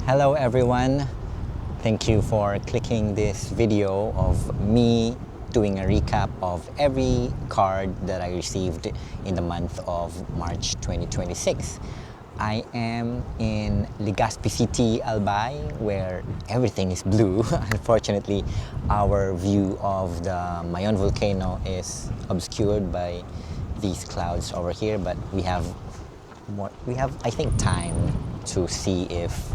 Hello everyone, thank you for clicking this video of me doing a recap of every card that I received in the month of March 2026. I am in Legazpi City, Albay, where everything is blue. Unfortunately, our view of the Mayon Volcano is obscured by these clouds over here, but we have I think time to see if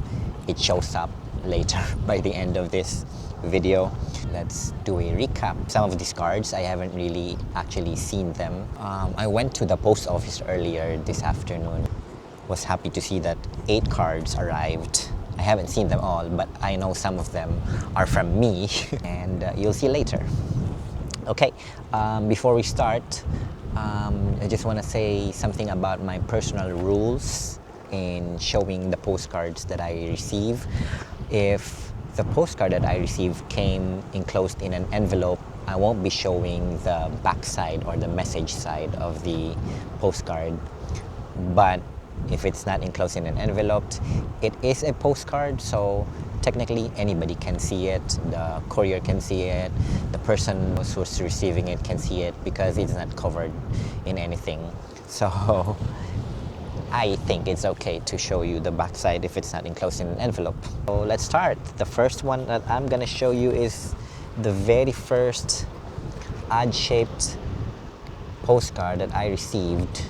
it shows up later by the end of this video. Let's do a recap. Some of these cards, I haven't really actually seen them. I went to the post office earlier this afternoon. Was happy to see that 8 cards arrived. I haven't seen them all, but I know some of them are from me and you'll see later. Okay, before we start, I just want to say something about my personal rules in showing the postcards that I receive. If the postcard that I receive came enclosed in an envelope, I won't be showing the back side or the message side of the postcard. But if it's not enclosed in an envelope, it is a postcard, so technically anybody can see it. The courier can see it, the person who's receiving it can see it because it's not covered in anything. So I think it's okay to show you the backside if it's not enclosed in an envelope. So let's start. The first one that I'm gonna show you is the very first odd-shaped postcard that I received.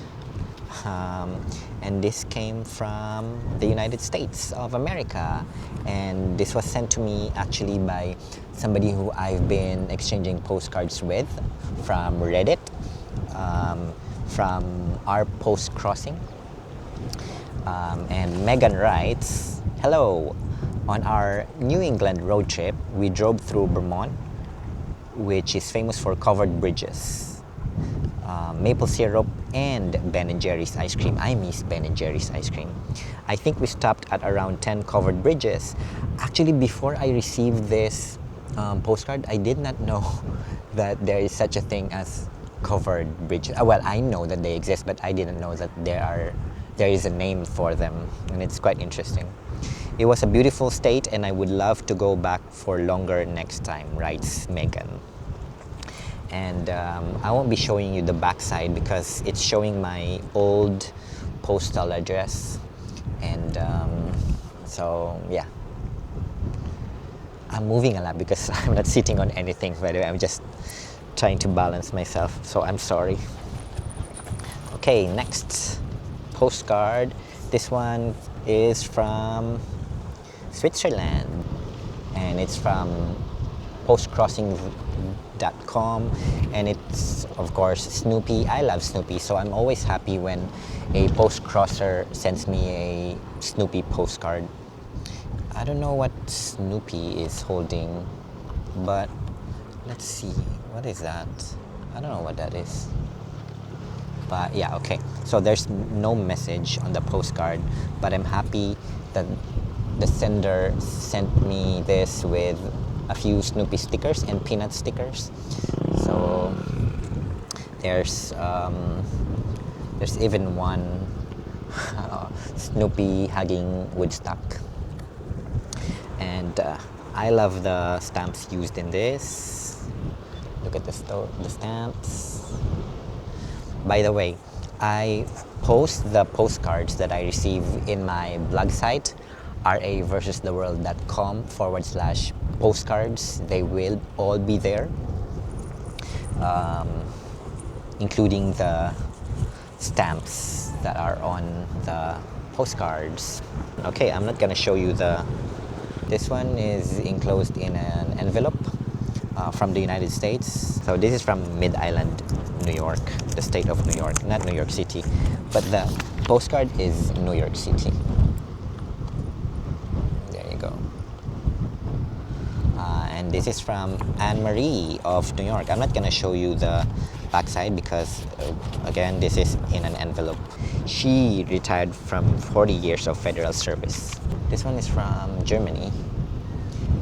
And this came from the United States of America, and this was sent to me actually by somebody who I've been exchanging postcards with from Reddit, from our Postcrossing. And Megan writes, "Hello, on our New England road trip, we drove through Vermont, which is famous for covered bridges, maple syrup, and Ben & Jerry's ice cream." I miss Ben & Jerry's ice cream. I think we stopped at around 10 covered bridges. Actually, before I received this postcard, I did not know that there is such a thing as covered bridges. Well, I know that they exist, but I didn't know that there is a name for them, and it's quite interesting. "It was a beautiful state and I would love to go back for longer next time," writes Megan. And I won't be showing you the backside because it's showing my old postal address, and so yeah, I'm moving a lot because I'm not sitting on anything, by the way. I'm just trying to balance myself, so I'm sorry. Okay, next postcard. This one is from Switzerland, and it's from Postcrossing.com, and it's of course Snoopy. I love Snoopy, so I'm always happy when a postcrosser sends me a Snoopy postcard. I don't know what Snoopy is holding, but let's see, what is that? I don't know what that is, but yeah, okay. So there's no message on the postcard, but I'm happy that the sender sent me this with a few Snoopy stickers and peanut stickers. So there's even one Snoopy hugging Woodstock, and I love the stamps used in this. Look at the stamps. By the way, I post the postcards that I receive in my blog site, raversustheworld.com/postcards. They will all be there, including the stamps that are on the postcards. Okay, I'm not gonna show you this one is enclosed in an envelope from the United States. So this is from Mid-Island, New York, the state of New York, not New York City, but the postcard is New York City. And this is from Anne-Marie of New York. I'm not gonna show you the backside because again, this is in an envelope. She retired from 40 years of federal service. This one is from Germany,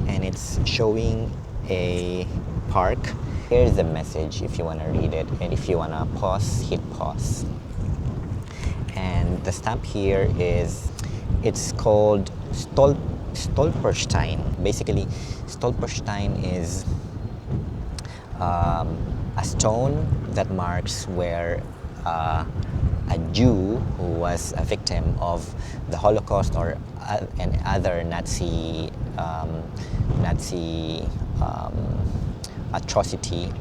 and it's showing a park. Here's the message if you want to read it, and if you want to pause, hit pause. And the stamp here is, it's called Stolperstein. Basically, Stolperstein is a stone that marks where a Jew who was a victim of the Holocaust or an other Nazi atrocity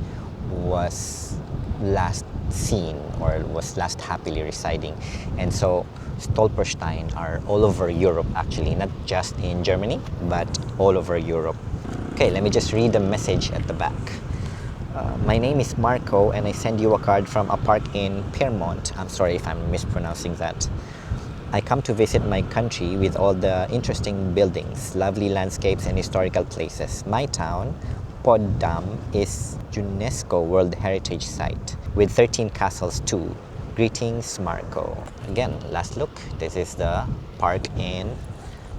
was last seen or was last happily residing. And so Stolperstein are all over Europe, actually, not just in Germany, but all over Europe. Okay, let me just read the message at the back. My name is Marco, and I send you a card from a park in Piermont. I'm sorry if I'm mispronouncing that. I come to visit my country with all the interesting buildings, lovely landscapes, and historical places. My town, Potsdam, is UNESCO World Heritage Site with 13 castles too. Greetings, Marco. Again, last look. This is the park in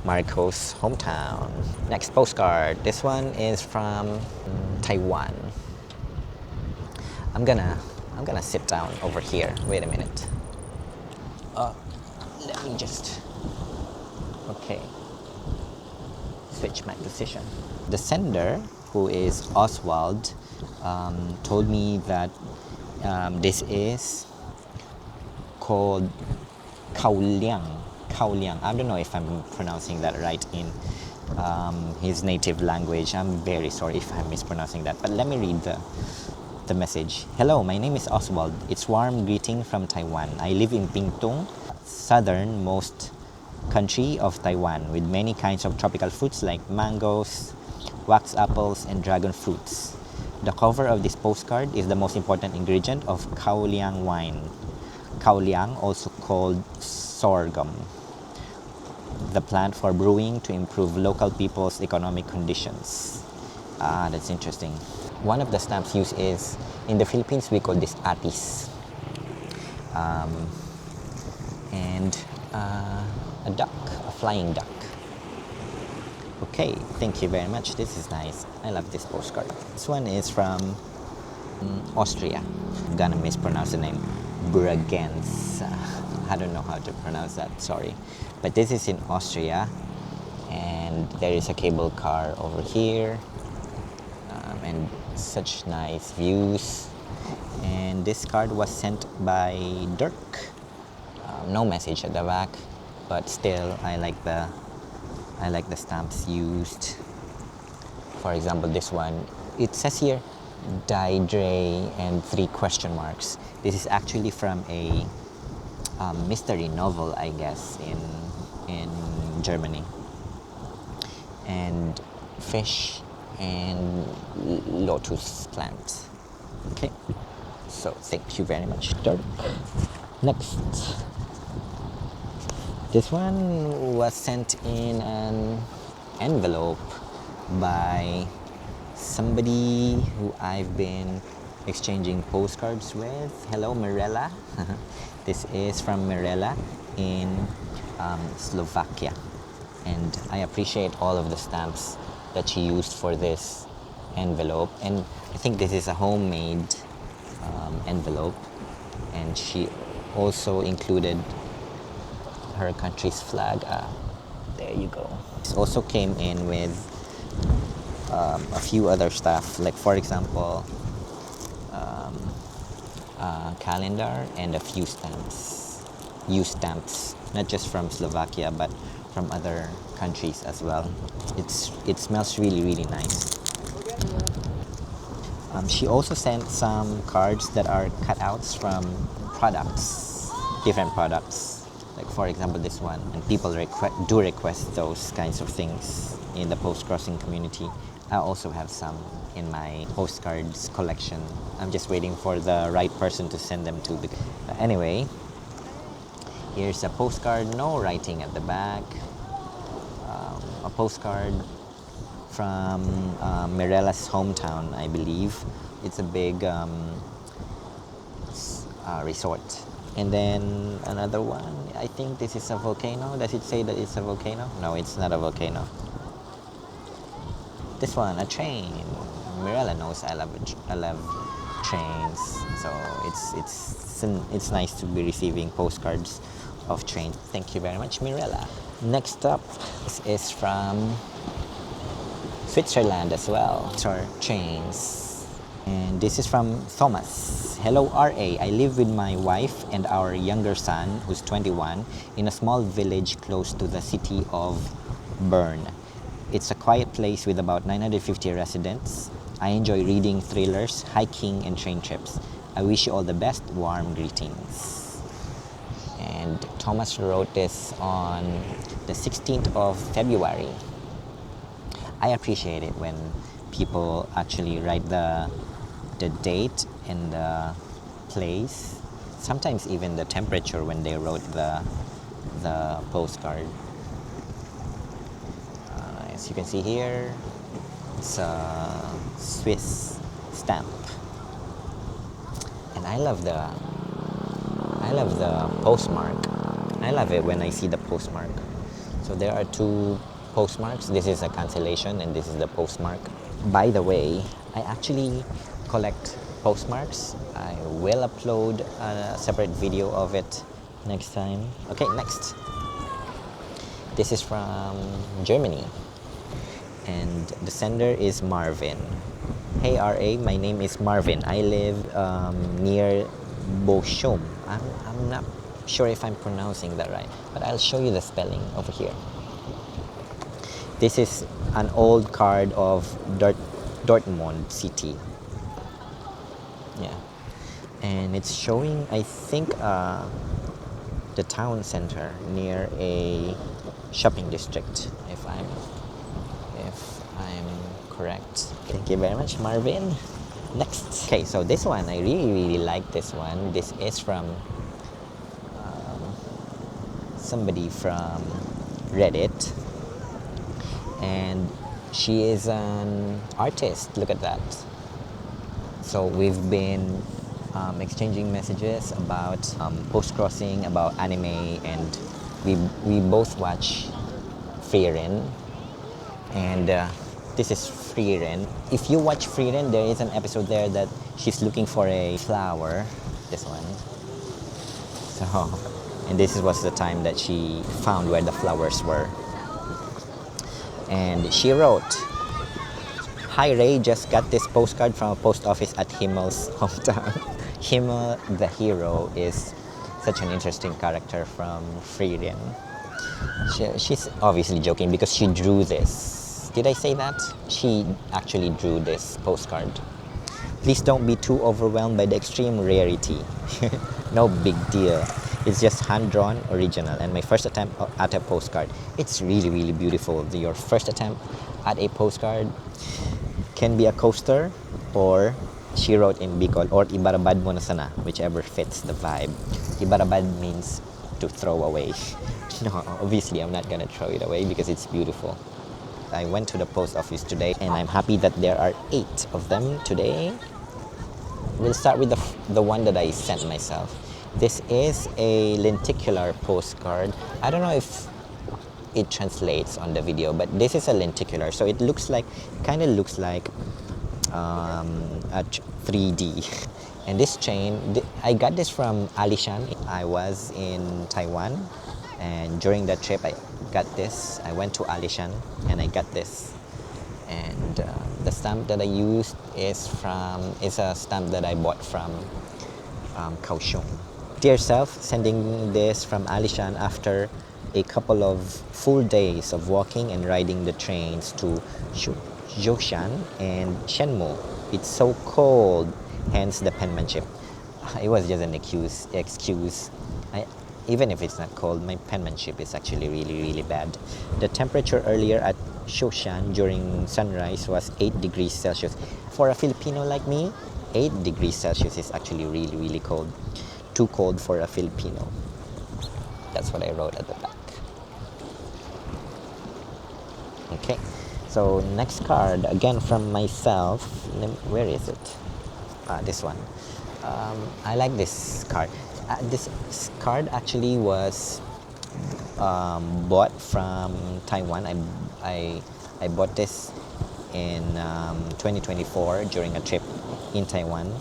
Marco's hometown. Next postcard. This one is from Taiwan. I'm gonna sit down over here. Wait a minute. Let me just, okay, switch my position. The sender, who is Oswald, told me that this is called Kaoliang. I don't know if I'm pronouncing that right in his native language. I'm very sorry if I'm mispronouncing that, but let me read the message. Hello, my name is Oswald. It's warm greeting from Taiwan. I live in Pingtung, southernmost country of Taiwan, with many kinds of tropical fruits like mangoes, wax apples, and dragon fruits. The cover of this postcard is the most important ingredient of Kaoliang wine. Kaoliang, also called sorghum, the plant for brewing to improve local people's economic conditions. That's interesting. One of the stamps used is, in the Philippines, we call this atis. And a duck, a flying duck. Okay, thank you very much. This is nice. I love this postcard. This one is from Austria. I'm gonna mispronounce the name. Braganza. I don't know how to pronounce that, sorry. But this is in Austria, and there is a cable car over here, and such nice views. And this card was sent by Dirk. No message at the back, but still I like the stamps used. For example, this one, it says here Daedre and 3 question marks. This is actually from a mystery novel, I guess, in Germany. And fish and lotus plant. Okay, so thank you very much, Dirk. Next, this one was sent in an envelope by somebody who I've been exchanging postcards with. Hello, Mirella. This is from Mirella in Slovakia, and I appreciate all of the stamps that she used for this envelope. And I think this is a homemade envelope, and she also included her country's flag. There you go. This also came in with a few other stuff, like for example a calendar and a few stamps, used stamps, not just from Slovakia but from other countries as well. It smells really, really nice. She also sent some cards that are cutouts from products, different products. Like for example this one, and people do request those kinds of things in the Postcrossing community. I also have some in my postcards collection. I'm just waiting for the right person to send them to. Anyway, here's a postcard, no writing at the back. A postcard from Mirella's hometown, I believe. It's a big resort. And then another one, I think this is a volcano. Does it say that it's a volcano? No, it's not a volcano. This one, a train. Mirella knows I love trains, so it's nice to be receiving postcards of trains. Thank you very much, Mirella. Next up, this is from Switzerland as well. Or chains. And this is from Thomas. Hello RA, I live with my wife and our younger son, who's 21, in a small village close to the city of Bern. It's a quiet place with about 950 residents. I enjoy reading thrillers, hiking, and train trips. I wish you all the best. Warm greetings. And Thomas wrote this on the 16th of February. I appreciate it when people actually write the date and the place, sometimes even the temperature when they wrote the postcard. As you can see here, it's a Swiss stamp, and I love the postmark. I love it when I see the postmark. So there are two postmarks. This is a cancellation and this is the postmark. By the way, I actually collect postmarks. I will upload a separate video of it next time. Okay, next. This is from Germany. And the sender is Marvin. Hey RA, my name is Marvin. I live near Bochum. I'm not sure if I'm pronouncing that right, but I'll show you the spelling over here. This is an old card of Dortmund City. Yeah, and it's showing, I think, the town center near a shopping district, if I'm correct. Thank you very much, Marvin. Next. Okay, so this one, I really like this one. This is from somebody from Reddit, and she is an artist. Look at that. So we've been exchanging messages about Postcrossing, about anime, and we both watch Frieren, and this is Frieren. If you watch Frieren, there is an episode there that she's looking for a flower, this one. So, and this was the time that she found where the flowers were. And she wrote, "Hi Ray, just got this postcard from a post office at Himmel's hometown." Himmel, the hero, is such an interesting character from Frieren. She's obviously joking because she drew this. Did I say that? She actually drew this postcard. Please don't be too overwhelmed by the extreme rarity. No big deal. It's just hand-drawn, original, and my first attempt at a postcard. It's really beautiful. Your first attempt at a postcard can be a coaster, or she wrote in Bicol, or ibarabad mo na sana, whichever fits the vibe. Ibarabad means to throw away. No, obviously I'm not gonna throw it away because it's beautiful. I went to the post office today and I'm happy that there are 8 of them today. We'll start with the one that I sent myself. This is a lenticular postcard. I don't know if it translates on the video, but this is a lenticular, so it looks like, kind of looks like a 3D. And this chain, I got this from Alishan. I was in Taiwan, and during that trip I got this. I went to Alishan and I got this. And the stamp that I used is a stamp that I bought from Kaohsiung. Dear self, sending this from Alishan after a couple of full days of walking and riding the trains to Zhoushan and Shenmue. It's so cold, hence the penmanship. It was just an excuse. Even if it's not cold, my penmanship is actually really bad. The temperature earlier at Zhoushan during sunrise was 8 degrees Celsius. For a Filipino like me, 8 degrees Celsius is actually really cold. Too cold for a Filipino. That's what I wrote at the back. Okay, so next card, again from myself. Where is it? This one. I like this card. This card actually was bought from Taiwan. I bought this in 2024 during a trip in Taiwan,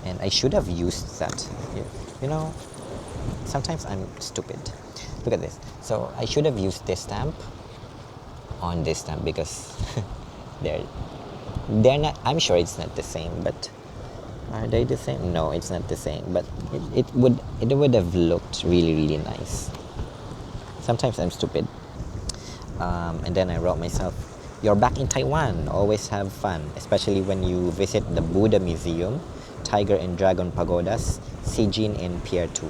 and I should have used that. You know, sometimes I'm stupid. Look at this. So I should have used this stamp on this stamp because they're not, I'm sure it's not the same, but are they the same? No, it's not the same, but it would have looked really, really nice. Sometimes I'm stupid. And then I wrote myself, "You're back in Taiwan. Always have fun, especially when you visit the Buddha Museum, Tiger and Dragon Pagodas, Sijin and Pier 2.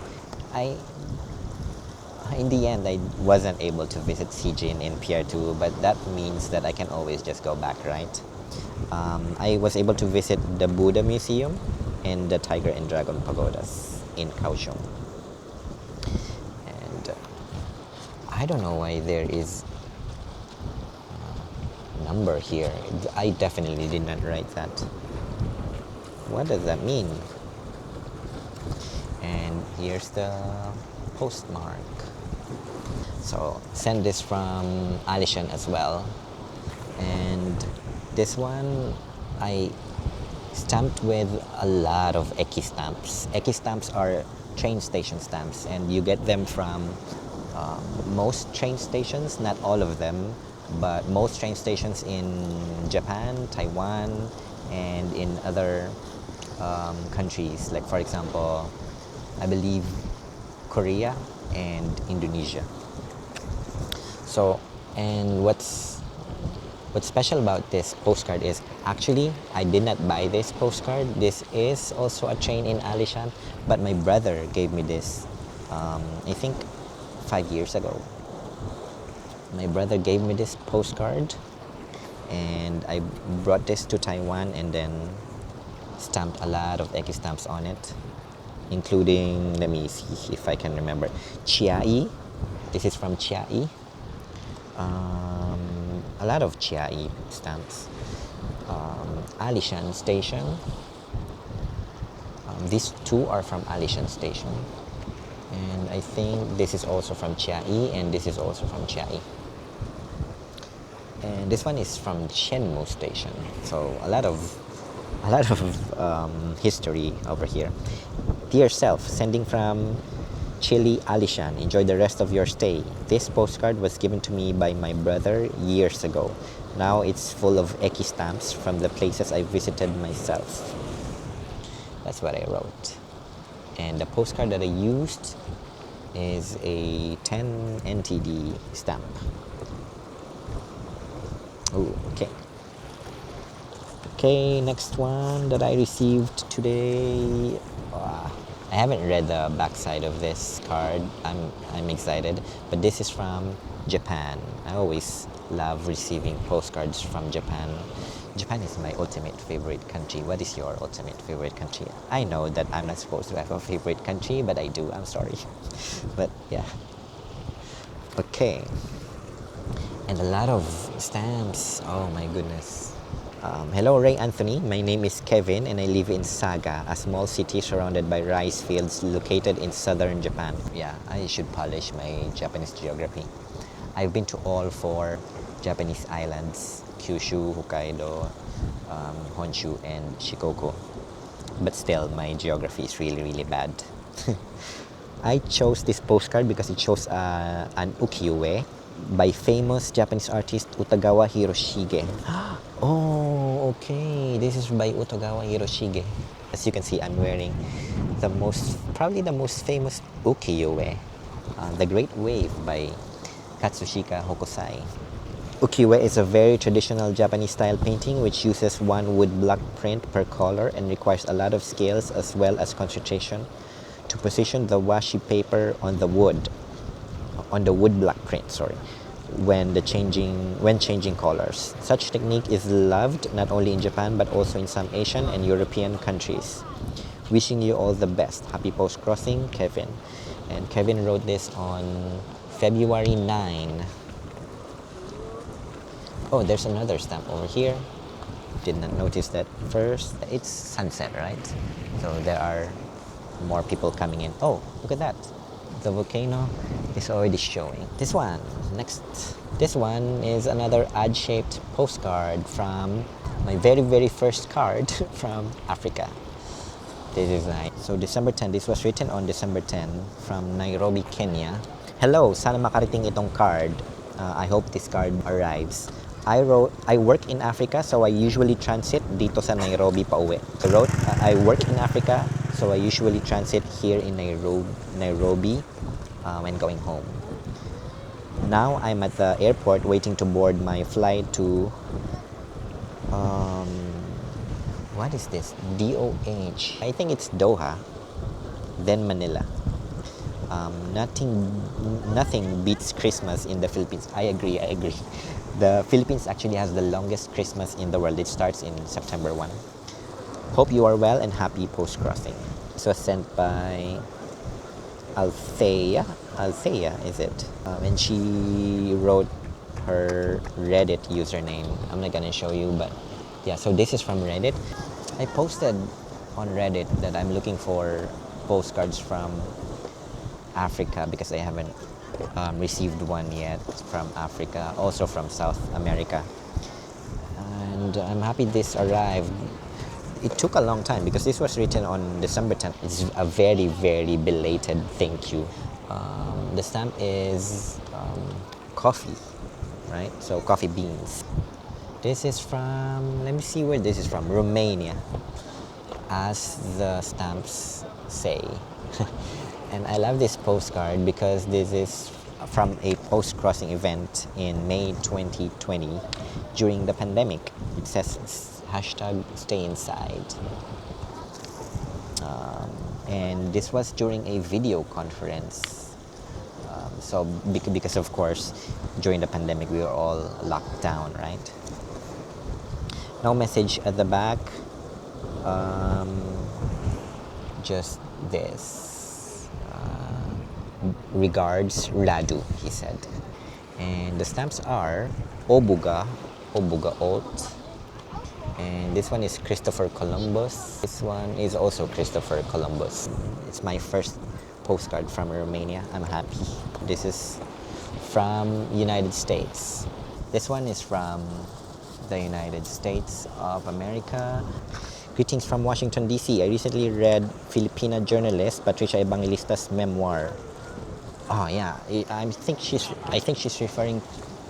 In the end, I wasn't able to visit Sijin and Pier 2, but that means that I can always just go back, right? I was able to visit the Buddha Museum and the Tiger and Dragon Pagodas in Kaohsiung. And I don't know why there is number here. I definitely did not write that. What does that mean? And here's the postmark. So send this from Alishan as well. And this one I stamped with a lot of Eki stamps. Eki stamps are train station stamps, and you get them from most train stations, not all of them, but most train stations in Japan, Taiwan, and in other countries, like for example, I believe Korea and Indonesia. So, and what's special about this postcard is, actually, I did not buy this postcard. This is also a train in Alishan, but my brother gave me this, I think 5 years ago. My brother gave me this postcard, and I brought this to Taiwan and then stamped a lot of Eki stamps on it, including, let me see if I can remember, Chiai. This is from Chiai. A lot of Chiai stamps. Alishan Station. These two are from Alishan Station. And I think this is also from Chiai, and this is also from Chiai. And this one is from Shenmu Station. So a lot of history over here. Dear self, sending from Chile, Alishan. Enjoy the rest of your stay. This postcard was given to me by my brother years ago. Now it's full of Eki stamps from the places I visited myself. That's what I wrote. And the postcard that I used is a 10 NTD stamp. Oh, okay. Okay, next one that I received today. I haven't read the backside of this card. I'm excited, but this is from Japan. I always love receiving postcards from Japan. Japan is my ultimate favorite country. What is your ultimate favorite country? I know that I'm not supposed to have a favorite country, but I do. I'm sorry. But yeah. Okay. And a lot of stamps. Oh my goodness. Hello, Rey Anthony. My name is Kevin, and I live in Saga, a small city surrounded by rice fields located in southern Japan. Yeah, I should polish my Japanese geography. I've been to all 4 Japanese islands: Kyushu, Hokkaido, Honshu, and Shikoku. But still, my geography is really, really bad. I chose this postcard because it shows an ukiyo-e by famous Japanese artist Utagawa Hiroshige. Oh, okay. This is by Utagawa Hiroshige. As you can see, I'm wearing probably the most famous ukiyo-e, The Great Wave by Katsushika Hokusai. Ukiyo-e is a very traditional Japanese style painting which uses one wood block print per color and requires a lot of skills as well as concentration to position the washi paper on the wood block print, when changing colors. Such technique is loved not only in Japan but also in some Asian and European countries. Wishing you all the best. Happy Postcrossing, Kevin. And Kevin wrote this on February 9. Oh, there's another stamp over here. Did not notice that first. It's sunset, right? So there are more people coming in. Oh, look at that. The volcano is already showing. This one, next. This one is another odd-shaped postcard from my very, very first card from Africa. This is nice. So December 10, this was written on December 10 from Nairobi, Kenya. Hello, sana makarating itong card. I hope this card arrives. I work in Africa, so I usually transit dito sa Nairobi pa uwi. I work in Africa, so I usually transit here in Nairobi when going home. Now I'm at the airport waiting to board my flight to what is this? DOH. I think it's Doha, then Manila. Nothing beats Christmas in the Philippines. I agree. The Philippines actually has the longest Christmas in the world. It starts in September 1. Hope you are well and happy post-crossing. This was sent by Althea, is it? And she wrote her Reddit username. I'm not gonna show you, but yeah, so this is from Reddit. I posted on Reddit that I'm looking for postcards from Africa because I haven't received one yet from Africa, also from South America. And I'm happy this arrived. It took a long time because this was written on December 10th. It's a very, very belated thank you. The stamp is coffee, right? So coffee beans. This is from, let me see where this is from, Romania, as the stamps say. And I love this postcard because this is from a post-crossing event in May 2020 during the pandemic. It says hashtag stay inside. And this was during a video conference. So because of course during the pandemic we were all locked down, right? No message at the back. Just this. Regards, Radu, he said. And the stamps are Obuga Olt. And this one is Christopher Columbus. This one is also Christopher Columbus. It's my first postcard from Romania. I'm happy. This is from United States. This one is from the United States of America. Greetings from Washington, D.C. I recently read Filipina journalist Patricia Evangelista's memoir. Oh yeah, I think she's referring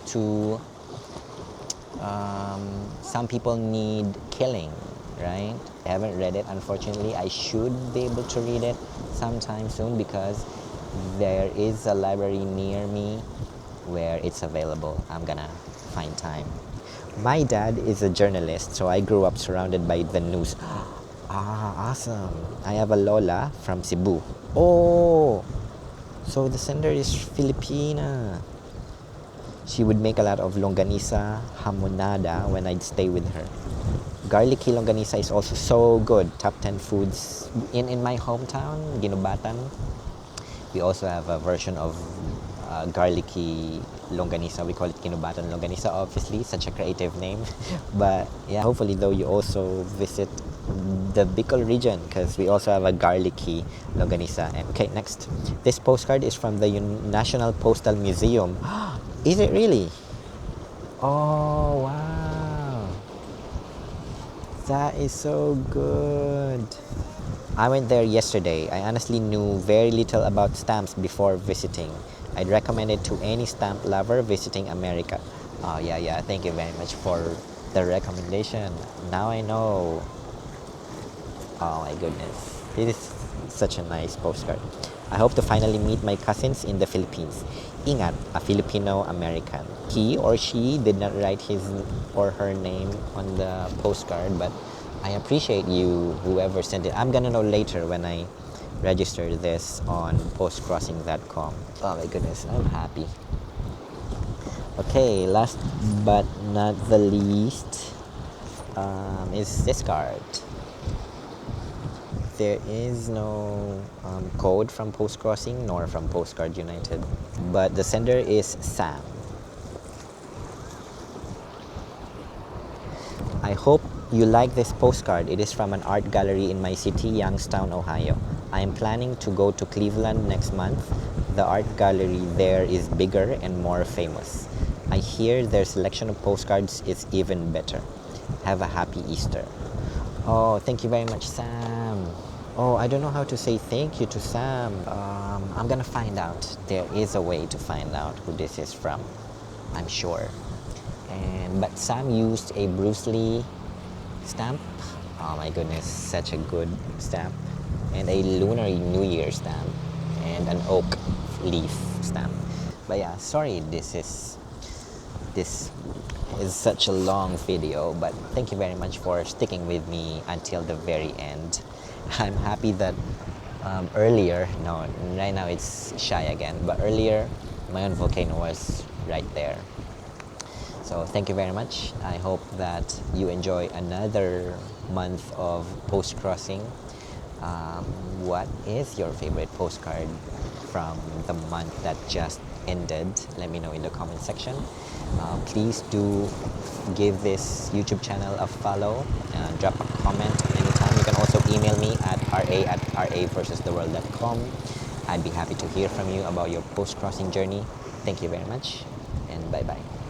to Some People Need Killing, right? I haven't read it, unfortunately. I should be able to read it sometime soon because there is a library near me where it's available. I'm gonna find time. My dad is a journalist, so I grew up surrounded by the news. Awesome. I have a lola from Cebu. Oh, so the sender is Filipina. She would make a lot of longanisa hamonada when I'd stay with her. Garlicky longanisa is also so good. Top 10 foods in my hometown, Ginubatan. We also have a version of garlicky longanisa. We call it Ginubatan longanisa, obviously, such a creative name. But yeah, hopefully though you also visit the Bicol region because we also have a garlicky longanisa. And okay, next. This postcard is from the National Postal Museum. Is it really? Oh, wow. That is so good. I went there yesterday. I honestly knew very little about stamps before visiting. I'd recommend it to any stamp lover visiting America. Oh, yeah. Thank you very much for the recommendation. Now I know. Oh my goodness. This is such a nice postcard. I hope to finally meet my cousins in the Philippines. Ingat, a Filipino-American. He or she did not write his or her name on the postcard, but I appreciate you, whoever sent it. I'm gonna know later when I register this on postcrossing.com. Oh my goodness, I'm happy. Okay, last but not the least is this card. There is no code from Postcrossing nor from Postcard United, but the sender is Sam. I hope you like this postcard. It is from an art gallery in my city, Youngstown, Ohio. I am planning to go to Cleveland next month. The art gallery there is bigger and more famous. I hear their selection of postcards is even better. Have a happy Easter. Oh, thank you very much, Sam. Oh, I don't know how to say thank you to Sam. I'm gonna find out. There is a way to find out who this is from, I'm sure. But Sam used a Bruce Lee stamp. Oh my goodness, such a good stamp. And a Lunar New Year stamp. And an oak leaf stamp. But yeah, sorry this is such a long video, but thank you very much for sticking with me until the very end. I'm happy that earlier, no, right now it's shy again, but earlier Mayon Volcano was right there. So thank you very much. I hope that you enjoy another month of post-crossing. What is your favorite postcard from the month that just ended? Let me know in the comment section. Please do give this YouTube channel a follow. Drop a comment anytime. You can also email me at ra@raversustheworld.com. I'd be happy to hear from you about your post-crossing journey. Thank you very much, and bye-bye.